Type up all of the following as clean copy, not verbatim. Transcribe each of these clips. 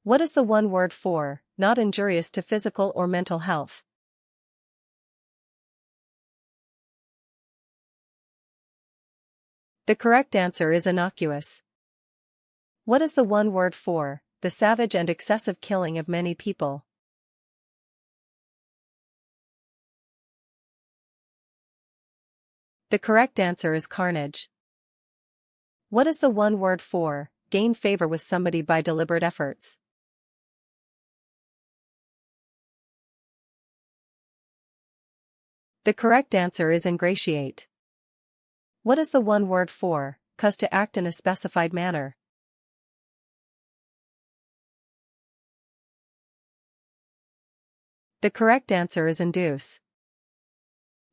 What is the one word for not injurious to physical or mental health? The correct answer is innocuous. What is the one word for the savage and excessive killing of many people? The correct answer is carnage. What is the one word for gain favor with somebody by deliberate efforts? The correct answer is ingratiate. What is the one word for cause to act in a specified manner? The correct answer is induce.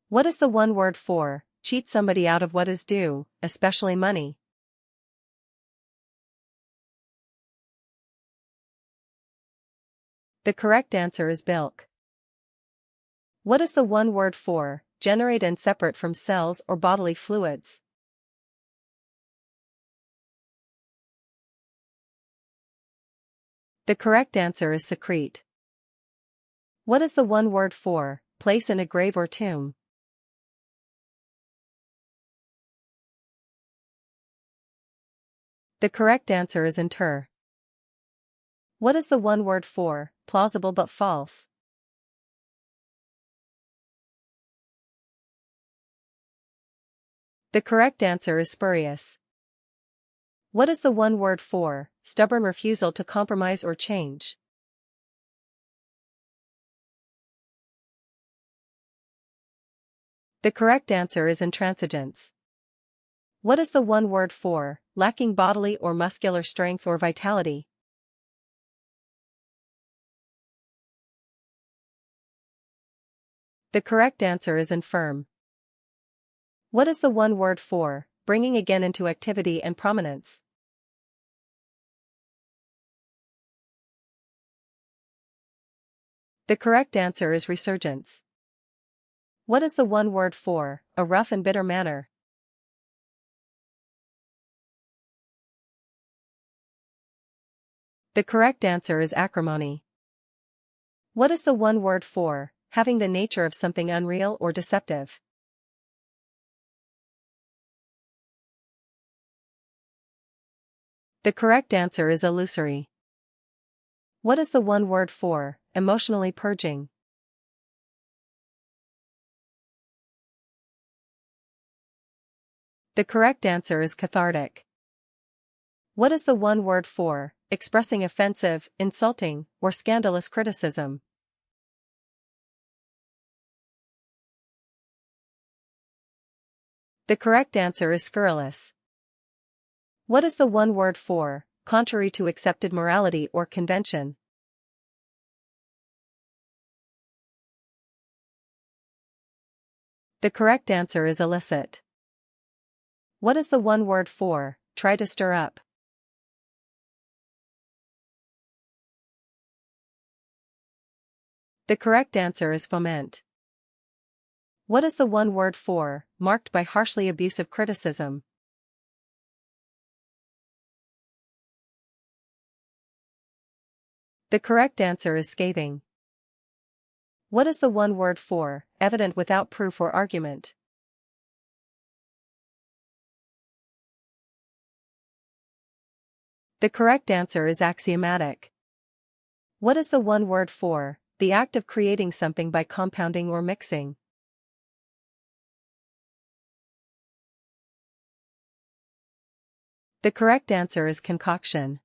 What is the one word for cheat somebody out of what is due, especially money? The correct answer is bilk. What is the one word for generate and separate from cells or bodily fluids? The correct answer is secrete. What is the one word for place in a grave or tomb? The correct answer is inter. What is the one word for plausible but false? The correct answer is spurious. What is the one word for stubborn refusal to compromise or change? The correct answer is intransigence. What is the one word for lacking bodily or muscular strength or vitality? The correct answer is infirm. What is the one word for bringing again into activity and prominence? The correct answer is resurgence. What is the one word for a rough and bitter manner? The correct answer is acrimony. What is the one word for having the nature of something unreal or deceptive? The correct answer is illusory. What is the one word for emotionally purging? The correct answer is cathartic. What is the one word for expressing offensive, insulting, or scandalous criticism? The correct answer is scurrilous. What is the one word for contrary to accepted morality or convention? The correct answer is illicit. What is the one word for try to stir up? The correct answer is foment. What is the one word for marked by harshly abusive criticism? The correct answer is scathing. What is the one word for evident without proof or argument? The correct answer is axiomatic. What is the one word for the act of creating something by compounding or mixing? The correct answer is concoction.